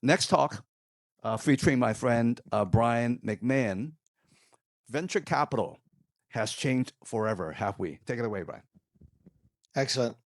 Next talk, featuring my friend Brian McMahon. Venture capital has changed forever, have we? Take it away, Brian. Excellent.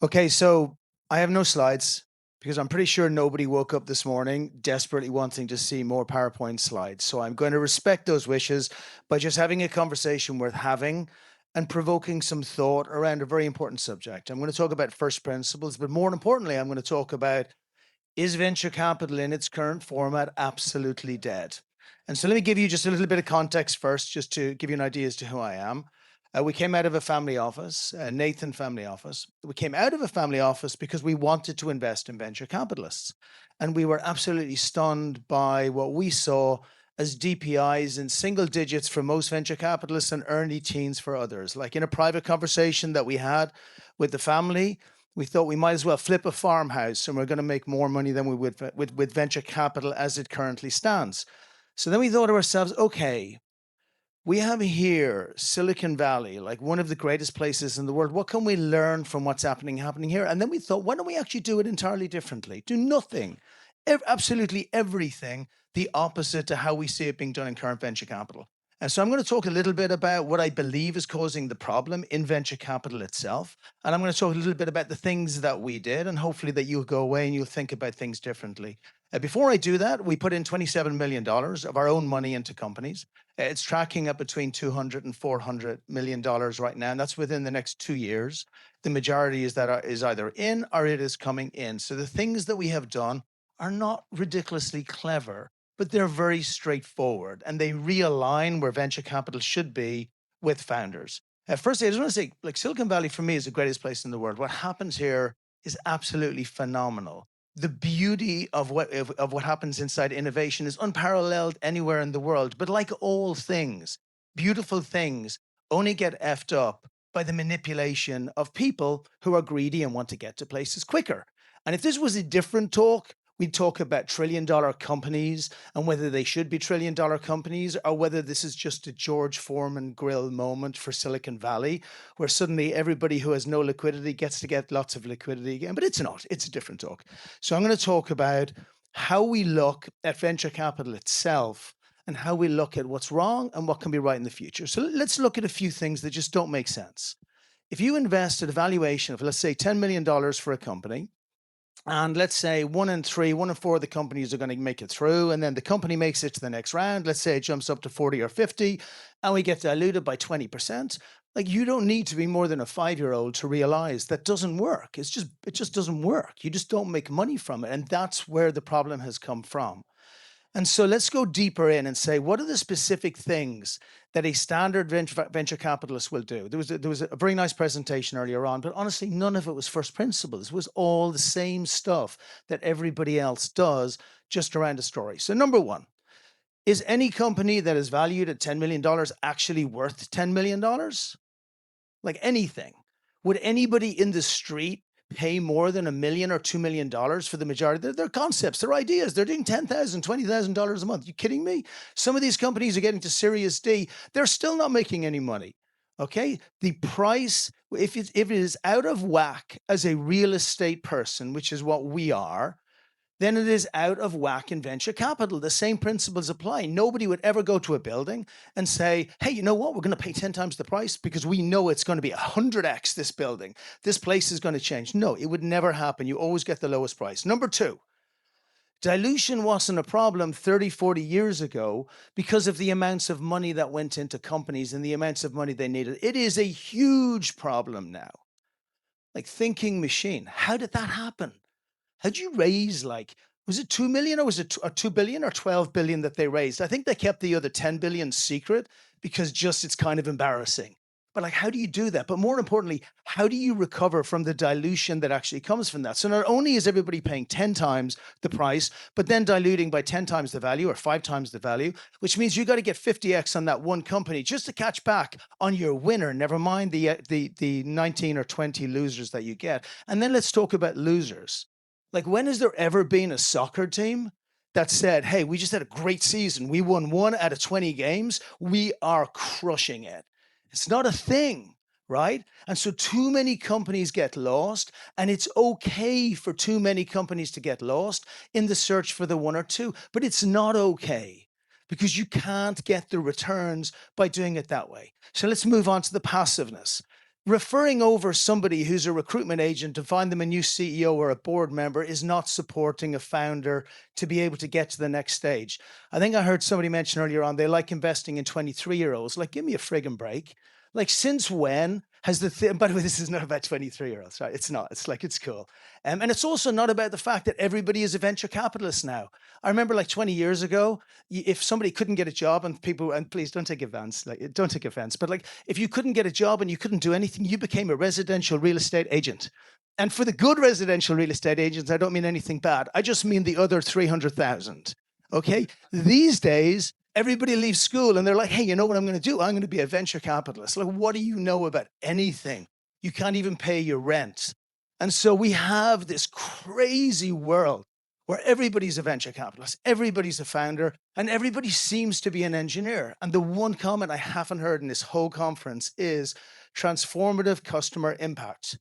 Okay, so I have no slides because I'm pretty sure nobody woke up this morning desperately wanting to see more PowerPoint slides. So I'm going to respect those wishes by just having a conversation worth having and provoking some thought around a very important subject. I'm going to talk about first principles, but more importantly, I'm going to talk about, is venture capital in its current format absolutely dead? And so let me give you just a little bit of context first, just to give you an idea as to who I am. We came out of a family office, Nathan family office. We came out of a family office because we wanted to invest in venture capitalists. And we were absolutely stunned by what we saw as DPIs in single digits for most venture capitalists and early teens for others. Like in a private conversation that we had with the family, we thought we might as well flip a farmhouse and we're going to make more money than we would with venture capital as it currently stands. So then we thought to ourselves, okay, we have here Silicon Valley, like one of the greatest places in the world. What can we learn from what's happening here? And then we thought, why don't we actually do it entirely differently? Do nothing, absolutely everything, the opposite to how we see it being done in current venture capital. And so I'm going to talk a little bit about what I believe is causing the problem in venture capital itself. And I'm going to talk a little bit about the things that we did, and hopefully that you'll go away and you'll think about things differently. Before I do that, we put in $27 million of our own money into companies. It's tracking up between $200 and $400 million right now, and that's within the next 2 years. The majority is either in or it is coming in. So the things that we have done are not ridiculously clever, but they're very straightforward, and they realign where venture capital should be with founders. Firstly, I just want to say, like, Silicon Valley for me is the greatest place in the world. What happens here is absolutely phenomenal. The beauty of what happens inside innovation is unparalleled anywhere in the world. But like all things, beautiful things only get effed up by the manipulation of people who are greedy and want to get to places quicker. And if this was a different talk, we'd talk about trillion-dollar companies and whether they should be trillion-dollar companies or whether this is just a George Foreman grill moment for Silicon Valley, where suddenly everybody who has no liquidity gets to get lots of liquidity again. But it's not. It's a different talk. So I'm going to talk about how we look at venture capital itself and how we look at what's wrong and what can be right in the future. So let's look at a few things that just don't make sense. If you invest at a valuation of, let's say, $10 million for a company, and let's say 1 in 3, 1 in 4 of the companies are going to make it through. And then the company makes it to the next round. Let's say it jumps up to 40 or 50 and we get diluted by 20%. Like, you don't need to be more than a 5-year-old to realize that doesn't work. It just doesn't work. You just don't make money from it. And that's where the problem has come from. And so let's go deeper in and say, what are the specific things that a standard venture capitalist will do? There was a very nice presentation earlier on, but honestly, none of it was first principles. It was all the same stuff that everybody else does, just around a story. So number one, is any company that is valued at $10 million actually worth $10 million? Like anything. Would anybody in the street pay more than $1 million or $2 million for the majority? They're concepts, they're ideas. They're doing $10,000, $20,000 a month. You kidding me? Some of these companies are getting to Series D. They're still not making any money. Okay, the price, if it is out of whack as a real estate person, which is what we are, then it is out of whack in venture capital. The same principles apply. Nobody would ever go to a building and say, hey, you know what? We're going to pay 10 times the price because we know it's going to be 100x this building. This place is going to change. No, it would never happen. You always get the lowest price. Number two, dilution wasn't a problem 30, 40 years ago because of the amounts of money that went into companies and the amounts of money they needed. It is a huge problem now. Like thinking machine. How did that happen? How'd you raise, like, was it 2 million or was it 2 billion or 12 billion that they raised? I think they kept the other 10 billion secret because just it's kind of embarrassing. But like, how do you do that? But more importantly, how do you recover from the dilution that actually comes from that? So not only is everybody paying 10 times the price, but then diluting by 10 times the value or 5 times the value, which means you got to get 50x on that one company just to catch back on your winner, never mind the 19 or 20 losers that you get. And then let's talk about losers. Like, when has there ever been a soccer team that said, hey, we just had a great season. We won 1 out of 20 games. We are crushing it. It's not a thing. right? And so too many companies get lost, and it's okay for too many companies to get lost in the search for the one or two, but it's not okay because you can't get the returns by doing it that way. So let's move on to the passiveness. Referring over somebody who's a recruitment agent to find them a new CEO or a board member is not supporting a founder to be able to get to the next stage. I think I heard somebody mention earlier on they like investing in 23-year-olds. Like, give me a friggin' break. Like, since when has by the way, this is not about 23-year-olds, right? It's not. It's like, it's cool. And it's also not about the fact that everybody is a venture capitalist now. I remember like 20 years ago, if somebody couldn't get a job and please don't take offense, but like if you couldn't get a job and you couldn't do anything, you became a residential real estate agent. And for the good residential real estate agents, I don't mean anything bad. I just mean the other 300,000. Okay. These days, everybody leaves school and they're like, hey, you know what I'm going to do? I'm going to be a venture capitalist. Like, what do you know about anything? You can't even pay your rent. And so we have this crazy world where everybody's a venture capitalist, everybody's a founder, and everybody seems to be an engineer. And the one comment I haven't heard in this whole conference is transformative customer impact.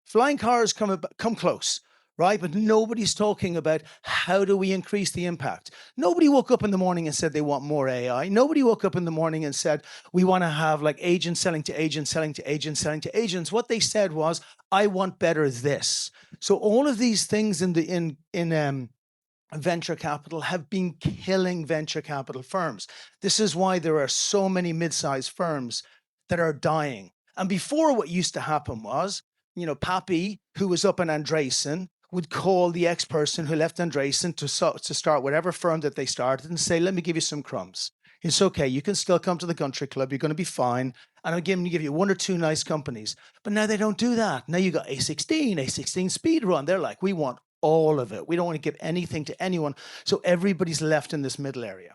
Flying cars come close, right? But nobody's talking about how do we increase the impact. Nobody woke up in the morning and said they want more AI. Nobody woke up in the morning and said we want to have like agents selling to agents, selling to agents, selling to agents. What they said was, I want better this. So all of these things in venture capital have been killing venture capital firms. This is why there are so many mid-sized firms that are dying. And before, what used to happen was, Pappy, who was up in Andresen, would call the ex-person who left Andresen to start whatever firm that they started and say, let me give you some crumbs. It's okay. You can still come to the country club. You're going to be fine. And I'm going to give you one or two nice companies. But now they don't do that. Now you got A16 Speedrun. They're like, we want all of it. We don't want to give anything to anyone. So everybody's left in this middle area.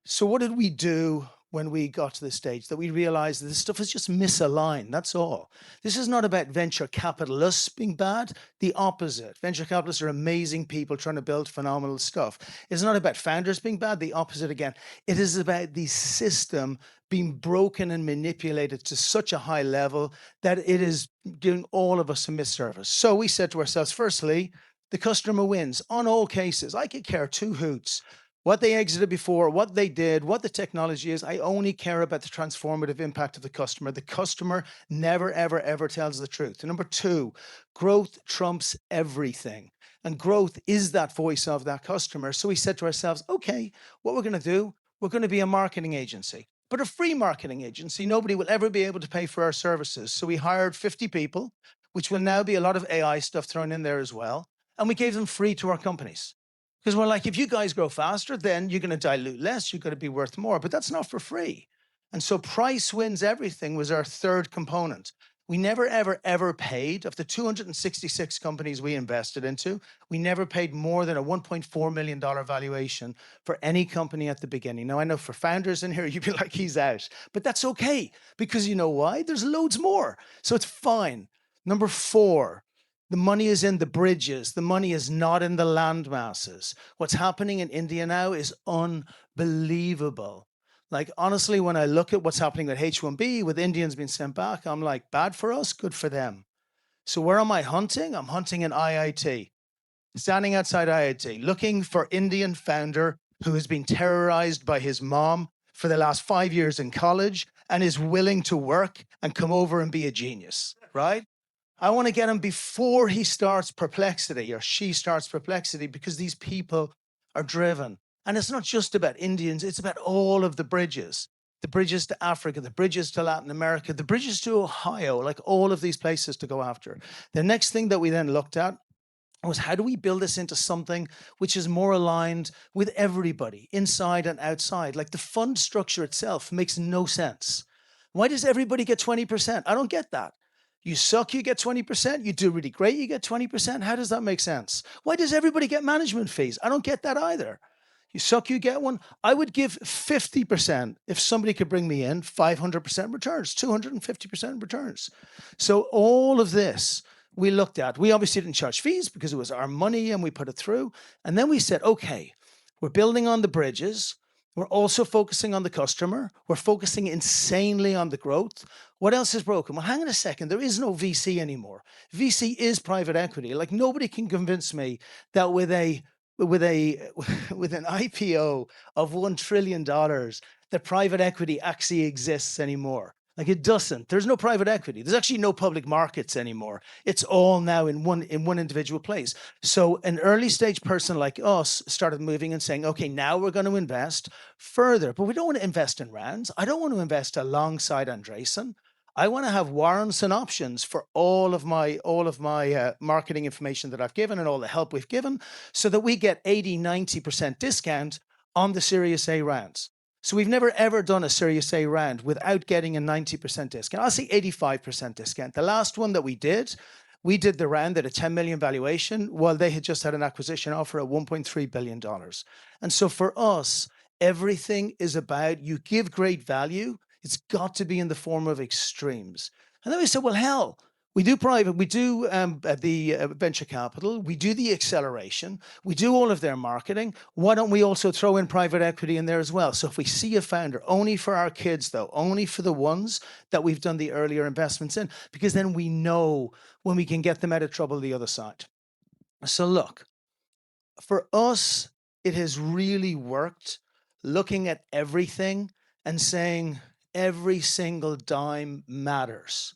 So what did we do when we got to this stage? That we realized that this stuff is just misaligned. That's all. This is not about venture capitalists being bad. The opposite. Venture capitalists are amazing people trying to build phenomenal stuff. It's not about founders being bad. The opposite again. It is about the system being broken and manipulated to such a high level that it is doing all of us a misservice. So we said to ourselves, firstly, the customer wins on all cases. I could care two hoots what they exited before, what they did, what the technology is. I only care about the transformative impact of the customer. The customer never, ever, ever tells the truth. And number two, growth trumps everything. And growth is that voice of that customer. So we said to ourselves, okay, what we're going to do, we're going to be a marketing agency, but a free marketing agency. Nobody will ever be able to pay for our services. So we hired 50 people, which will now be a lot of AI stuff thrown in there as well. And we gave them free to our companies. Because we're like, if you guys grow faster, then you're going to dilute less. You're going to be worth more. But that's not for free. And so price wins everything was our third component. We never, ever, ever paid, of the 266 companies we invested into, we never paid more than a $1.4 million valuation for any company at the beginning. Now, I know for founders in here, you'd be like, he's out. But that's okay. Because you know why? There's loads more. So it's fine. Number four. The money is in the bridges. The money is not in the land masses. What's happening in India now is unbelievable. Like, honestly, when I look at what's happening with H-1B, with Indians being sent back, I'm like, bad for us, good for them. So where am I hunting? I'm hunting in IIT. Standing outside IIT, looking for Indian founder who has been terrorized by his mom for the last 5 years in college and is willing to work and come over and be a genius, right? I want to get him before he starts Perplexity or she starts Perplexity, because these people are driven. And it's not just about Indians. It's about all of the bridges to Africa, the bridges to Latin America, the bridges to Ohio, like all of these places to go after. The next thing that we then looked at was, how do we build this into something which is more aligned with everybody inside and outside? Like, the fund structure itself makes no sense. Why does everybody get 20%? I don't get that. You suck, you get 20%. You do really great, you get 20%. How does that make sense? Why does everybody get management fees? I don't get that either. You suck, you get one. I would give 50% if somebody could bring me in 500% returns, 250% returns. So all of this we looked at. We obviously didn't charge fees because it was our money and we put it through. And then we said, okay, we're building on the bridges. We're also focusing on the customer. We're focusing insanely on the growth. What else is broken? Well, hang on a second. There is no VC anymore. VC is private equity. Like nobody can convince me that with with an IPO of $1 trillion, that private equity actually exists anymore. Like it doesn't. There's no private equity. There's actually no public markets anymore. It's all now in one individual place. So an early stage person like us started moving and saying, okay, now we're going to invest further, but we don't want to invest in rounds. I don't want to invest alongside Andreessen. I want to have warrants and options for all of my marketing information that I've given and all the help we've given, so that we get 80-90% discount on the Series A rounds. So we've never ever done a Series A round without getting a 90% discount. I'll say 85% discount. The last one that we did the round at a 10 million valuation while they had just had an acquisition offer at $1.3 billion. And so for us, everything is about, you give great value, it's got to be in the form of extremes. And then we said, well, hell, we do private, we do the venture capital, we do the acceleration, we do all of their marketing. Why don't we also throw in private equity in there as well? So if we see a founder, only for our kids though, only for the ones that we've done the earlier investments in, because then we know when we can get them out of trouble the other side. So look, for us, it has really worked looking at everything and saying every single dime matters.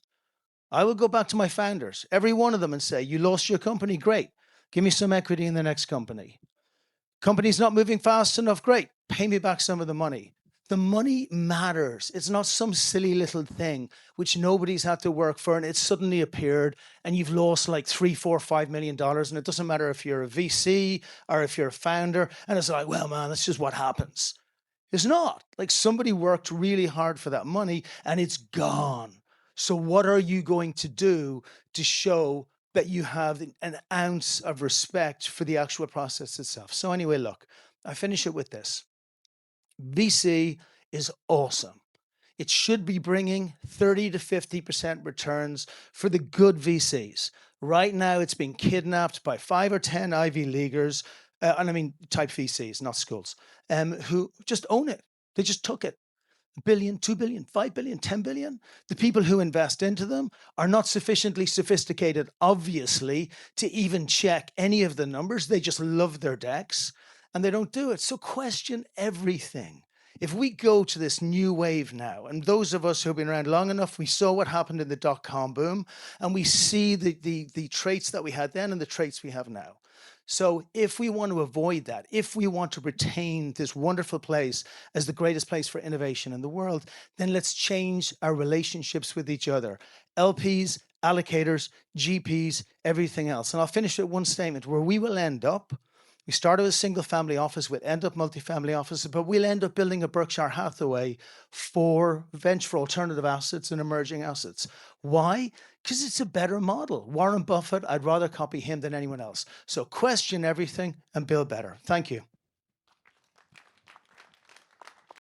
I would go back to my founders, every one of them, and say, you lost your company, great. Give me some equity in the next company. Company's not moving fast enough, great. Pay me back some of the money. The money matters. It's not some silly little thing which nobody's had to work for and it suddenly appeared and you've lost like $3, $4, $5 million. And it doesn't matter if you're a VC or if you're a founder. And it's like, well, man, that's just what happens. It's not. Like somebody worked really hard for that money and it's gone. So what are you going to do to show that you have an ounce of respect for the actual process itself? So anyway, look, I finish it with this. VC is awesome. It should be bringing 30 to 50% returns for the good VCs. Right now, it's being kidnapped by 5 or 10 Ivy Leaguers, and I mean type VCs, not schools, who just own it. They just took it. $1 billion, $2 billion, $5 billion, $10 billion. The people who invest into them are not sufficiently sophisticated, obviously, to even check any of the numbers. They just love their decks and they don't do it. So question everything. If we go to this new wave now, and those of us who've been around long enough, we saw what happened in the dot-com boom, and we see the traits that we had then and the traits we have now. So if we want to avoid that, if we want to retain this wonderful place as the greatest place for innovation in the world, then let's change our relationships with each other. LPs, allocators, GPs, everything else. And I'll finish with one statement where we will end up. We started with a single family office, we'll end up multifamily offices, but we'll end up building a Berkshire Hathaway for venture, for alternative assets and emerging assets. Why? Because it's a better model. Warren Buffett, I'd rather copy him than anyone else. So question everything and build better. Thank you.